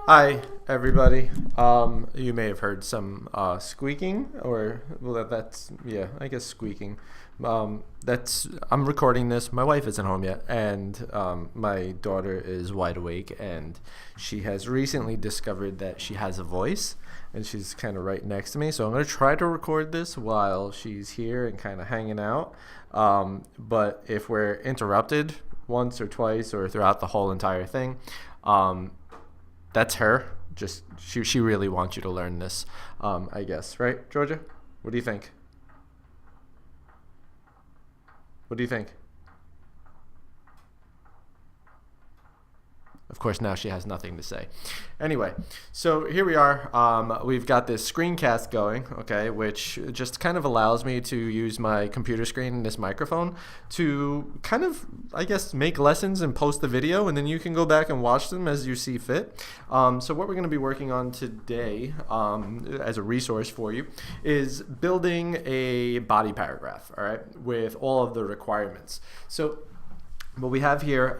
Hi, everybody. You may have heard some squeaking, or well, that's yeah, I guess squeaking. That's I'm recording this. My wife isn't home yet, and my daughter is wide awake, and she has recently discovered that she has a voice, and she's kind of right next to me. So I'm gonna try to record this while she's here and kind of hanging out. But if we're interrupted once or twice or throughout the whole entire thing, um, that's her. Just she really wants you to learn this, I guess, right, Georgia? What do you think? What do you think? Of course, now she has nothing to say. Anyway, so here we are. We've got this screencast going, okay, which just kind of allows me to use my computer screen and this microphone to kind of, I guess, make lessons and post the video, and then you can go back and watch them as you see fit. So what we're going to be working on today, as a resource for you, is building a body paragraph, all right, with all of the requirements. So what we have here,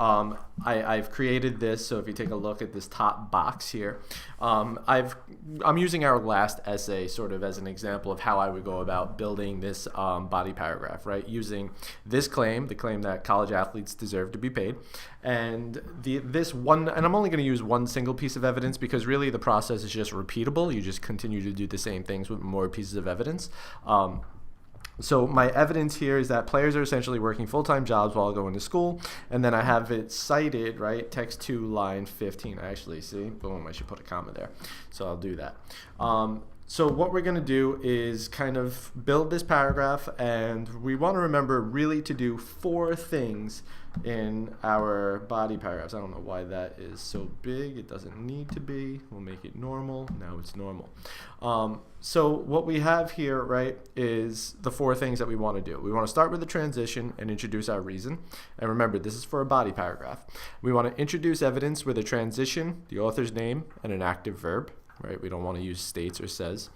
I've created this. So if you take a look at this top box here, I'm using our last essay sort of as an example of how I would go about building this body paragraph, right? Using this claim, the claim that college athletes deserve to be paid, and this one, and I'm only going to use one single piece of evidence because really the process is just repeatable. You just continue to do the same things with more pieces of evidence. So my evidence here is that players are essentially working full-time jobs while going to school, and then I have it cited, right, text 2, line 15. Actually, see, boom, I should put a comma there. So I'll do that. So what we're going to do is kind of build this paragraph, and we want to remember really to do 4 things in our body paragraphs. I don't know why that is so big. It doesn't need to be. We'll make it normal. Now it's normal. So what we have here, right, is the 4 things that we want to do. We want to start with the transition and introduce our reason. And remember, this is for a body paragraph. We want to introduce evidence with a transition, the author's name, and an active verb. Right? We don't want to use states or says.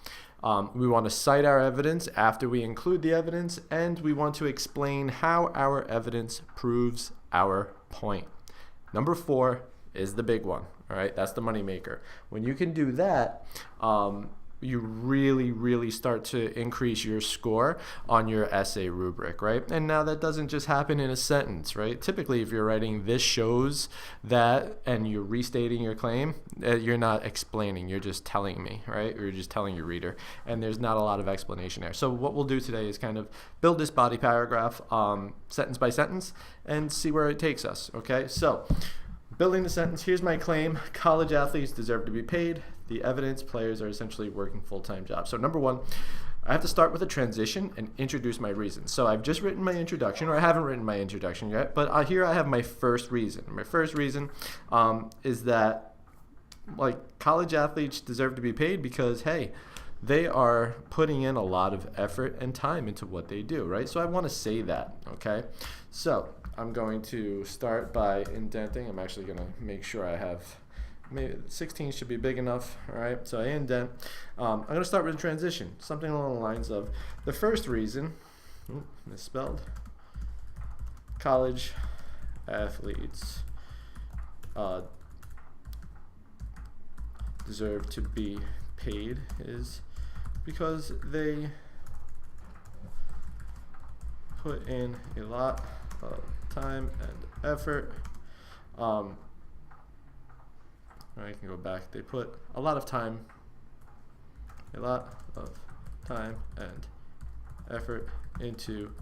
We want to cite our evidence after we include the evidence, and we want to explain how our evidence proves our point. Number 4 is the big one. All right, that's the moneymaker. When you can do that, you really start to increase your score on your essay rubric, right? And now that doesn't just happen in a sentence, right? Typically, if you're writing "this shows that" and you're restating your claim, you're not explaining, you're just telling me, right? Or you're just telling your reader, and there's not a lot of explanation there. So what we'll do today is kind of build this body paragraph sentence by sentence and see where it takes us, okay? So building the sentence, here's my claim: college athletes deserve to be paid. The evidence: players are essentially working full-time jobs. So number 1, I have to start with a transition and introduce my reason. So I've just written my introduction, or I haven't written my introduction yet, but here I have my first reason. My first reason is that, like, college athletes deserve to be paid because, hey, they are putting in a lot of effort and time into what they do, right? So I want to say that, okay? So I'm going to start by indenting. I'm actually going to make sure I have, maybe 16 should be big enough, all right? So I indent. I'm going to start with a transition, something along the lines of the first reason, misspelled, college athletes deserve to be paid is because they put in a lot of time and effort. I can go back. They put a lot of time and effort into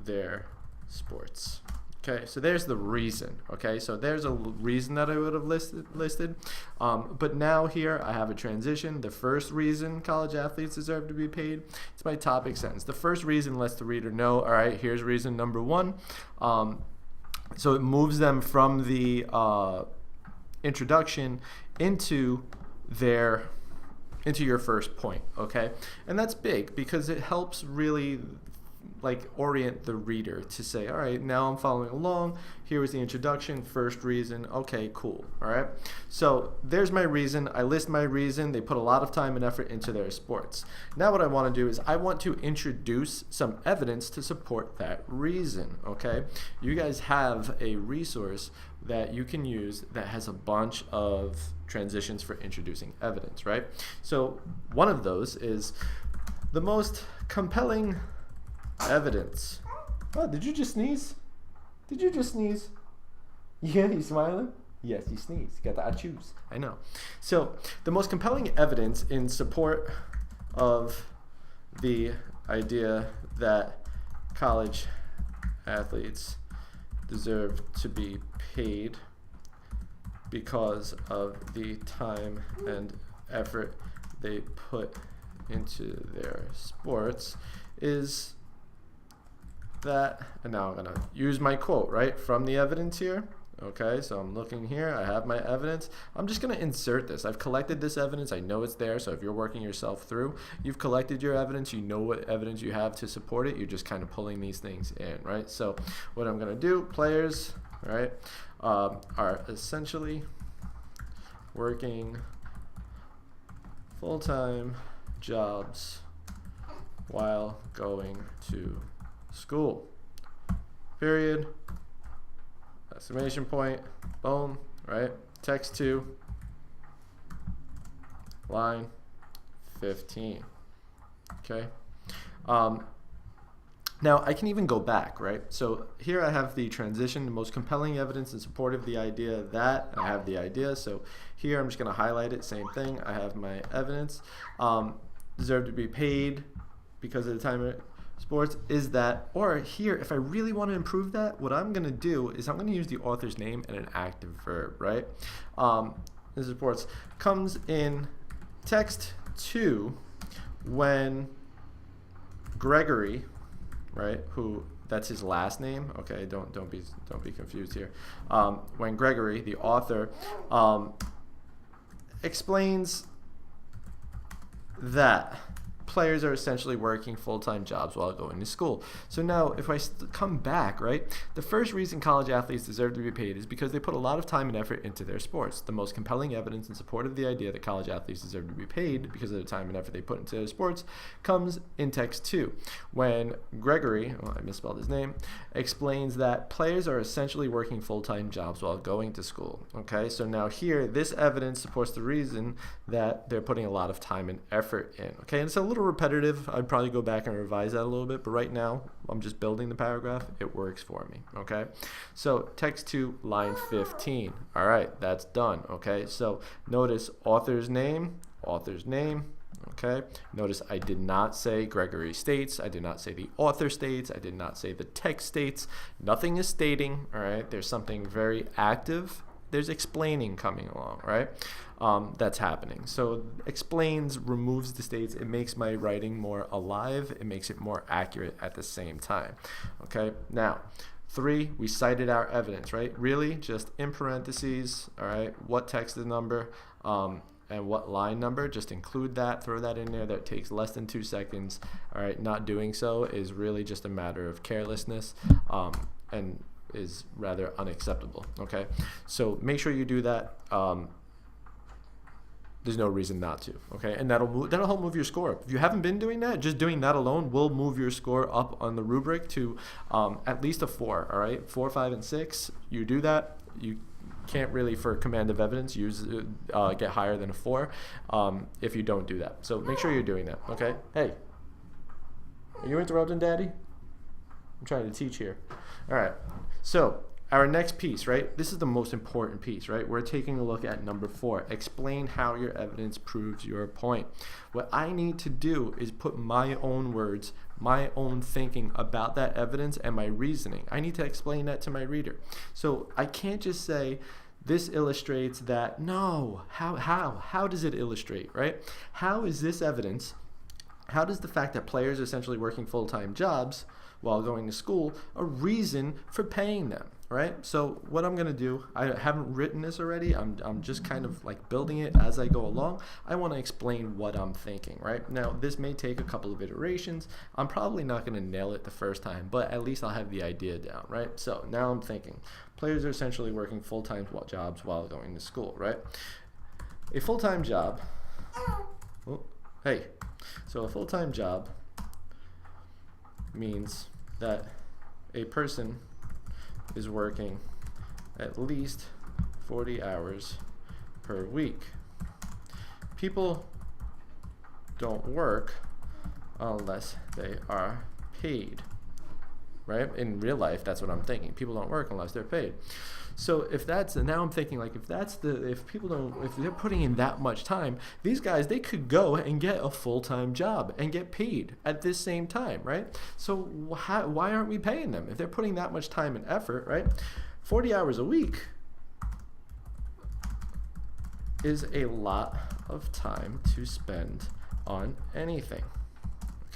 their sports. Okay, so there's the reason. Okay, so there's a reason that I would have listed. But now here I have a transition. The first reason college athletes deserve to be paid. It's my topic sentence. The first reason lets the reader know, all right, here's reason number 1. So it moves them from the introduction into your first point, okay? And that's big because it helps really like orient the reader to say, all right, now I'm following along. Here was the introduction, first reason. Okay, cool. All right. So there's my reason. I list my reason. They put a lot of time and effort into their sports. Now what I want to do is I want to introduce some evidence to support that reason. Okay. You guys have a resource that you can use that has a bunch of transitions for introducing evidence, right? So one of those is the most compelling evidence. Oh, did you just sneeze? Did you just sneeze? Yeah, you smiling? Yes, you sneeze. You got the achoo's. I know. So the most compelling evidence in support of the idea that college athletes deserve to be paid because of the time and effort they put into their sports is that, and now I'm going to use my quote, right, from the evidence here. Okay, so I'm looking here, I have my evidence. I'm just going to insert this. I've collected this evidence, I know it's there, so if you're working yourself through, you've collected your evidence, you know what evidence you have to support it, you're just kind of pulling these things in, right? So what I'm going to do, players, right, are essentially working full-time jobs while going to school, period. Exclamation point, boom, right? Text 2, line 15, okay? Now, I can even go back, right? So here I have the transition, the most compelling evidence in support of the idea that, I have the idea, so here I'm just going to highlight it, same thing, I have my evidence. Deserve to be paid because of the time of sports is that, or here, if I really want to improve that, what I'm going to do is I'm going to use the author's name and an active verb, right? This reports comes in text 2 when Gregory, right, who that's his last name, okay, don't be confused here. When Gregory, the author, explains that players are essentially working full-time jobs while going to school. So now if I come back, right, the first reason college athletes deserve to be paid is because they put a lot of time and effort into their sports. The most compelling evidence in support of the idea that college athletes deserve to be paid because of the time and effort they put into their sports comes in text 2 when Gregory, I misspelled his name, explains that players are essentially working full-time jobs while going to school. Okay, so now here this evidence supports the reason that they're putting a lot of time and effort in. Okay, and it's a little repetitive. I'd probably go back and revise that a little bit, but right now I'm just building the paragraph. It works for me. Okay, so text 2, line 15. All right, that's done. Okay, so notice author's name. Okay, notice I did not say Gregory states, I did not say the author states, I did not say the text states. Nothing is stating. All right, there's something very active, there's explaining coming along, right? That's happening. So explains removes the states. It makes my writing more alive. It makes it more accurate at the same time. Okay, now 3, we cited our evidence, right? Really just in parentheses, all right, what text number and what line number, just include that, throw that in there. That takes less than 2 seconds. All right, not doing so is really just a matter of carelessness and is rather unacceptable. Okay, so make sure you do that. There's no reason not to. Okay, and that'll help move your score up. If you haven't been doing that, just doing that alone will move your score up on the rubric to at least a 4. All right, 4, 5, and 6. You do that, you can't really, for command of evidence, get higher than a 4 if you don't do that. So make sure you're doing that. Okay. Hey, are you interrupting, Daddy? I'm trying to teach here. All right. So our next piece, right? This is the most important piece, right? We're taking a look at number 4. Explain how your evidence proves your point. What I need to do is put my own words, my own thinking about that evidence and my reasoning. I need to explain that to my reader. So I can't just say, this illustrates that. No, how does it illustrate, right? How is this evidence, how does the fact that players are essentially working full-time jobs while going to school a reason for paying them, right? So what I'm going to do, I haven't written this already. I'm just kind of like building it as I go along. I want to explain what I'm thinking, right? Now, this may take a couple of iterations. I'm probably not going to nail it the first time, but at least I'll have the idea down, right? So now I'm thinking, players are essentially working full-time jobs while going to school, right? A full-time job, so a full-time job means that a person is working at least 40 hours per week. People don't work unless they are paid, right? In real life, that's what I'm thinking. People don't work unless they're paid. So if that's, and now I'm thinking like, if they're putting in that much time, these guys, they could go and get a full-time job and get paid at this same time, right? So why aren't we paying them? If they're putting that much time and effort, right? 40 hours a week is a lot of time to spend on anything.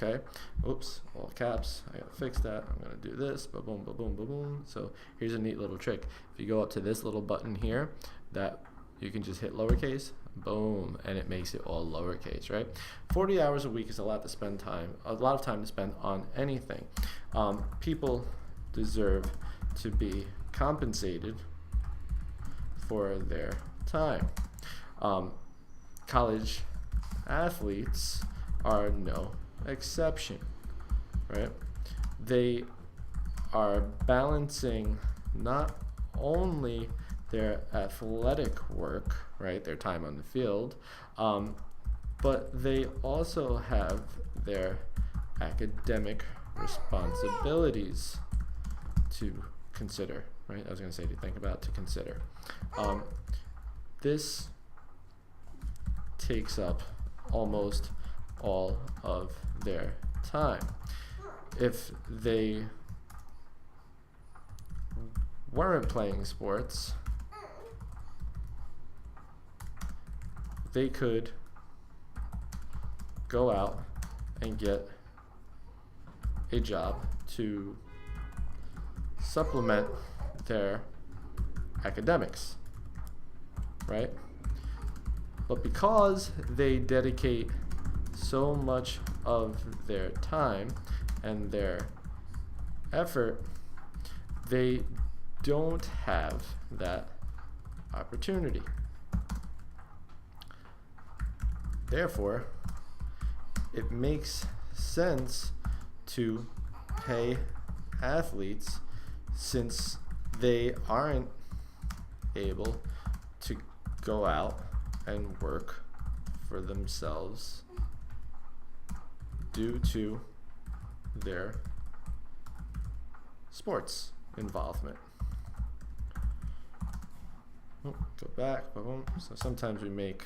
Okay, oops, all caps, I gotta fix that. I'm gonna do this, ba-boom, ba-boom, ba-boom. So here's a neat little trick. If you go up to this little button here, that you can just hit lowercase, boom, and it makes it all lowercase, right? 40 hours a week is a lot of time to spend on anything. People deserve to be compensated for their time. College athletes are no exception, right? They are balancing not only their athletic work, right, their time on the field, but they also have their academic responsibilities to consider, right? I was going to say to think about, to consider. This takes up almost all of their time. If they weren't playing sports, they could go out and get a job to supplement their academics, right? But because they dedicate so much of their time and their effort, they don't have that opportunity. Therefore, it makes sense to pay athletes since they aren't able to go out and work for themselves due to their sports involvement. Oh, go back. Boom. So sometimes we make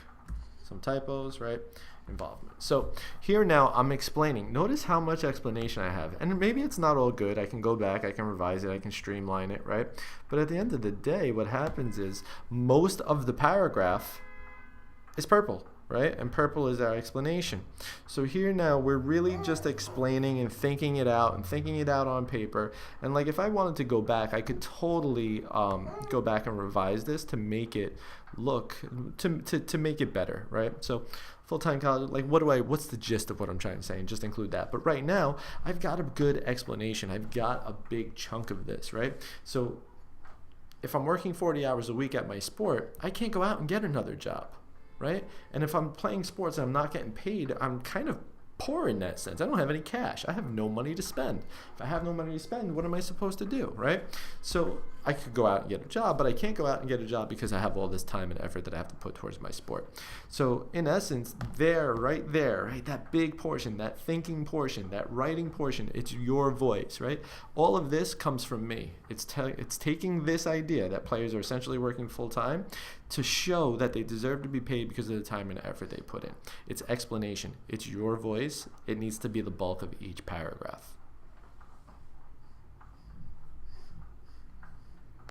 some typos, right? Involvement. So here now I'm explaining. Notice how much explanation I have. And maybe it's not all good. I can go back, I can revise it, I can streamline it, right? But at the end of the day, what happens is most of the paragraph is purple, right? And purple is our explanation. So here now we're really just explaining and thinking it out on paper. And like if I wanted to go back, I could totally go back and revise this to make it look, to make it better, right? So full-time college, like what's the gist of what I'm trying to say, and just include that. But right now, I've got a good explanation. I've got a big chunk of this, right? So if I'm working 40 hours a week at my sport, I can't go out and get another job, right? And if I'm playing sports and I'm not getting paid, I'm kind of poor in that sense. I don't have any cash. I have no money to spend. If I have no money to spend, what am I supposed to do, right? So I could go out and get a job, but I can't go out and get a job because I have all this time and effort that I have to put towards my sport. So in essence, right there, right, that big portion, that thinking portion, that writing portion, it's your voice, right? All of this comes from me. It's taking this idea that players are essentially working full time to show that they deserve to be paid because of the time and effort they put in. It's explanation. It's your voice. It needs to be the bulk of each paragraph.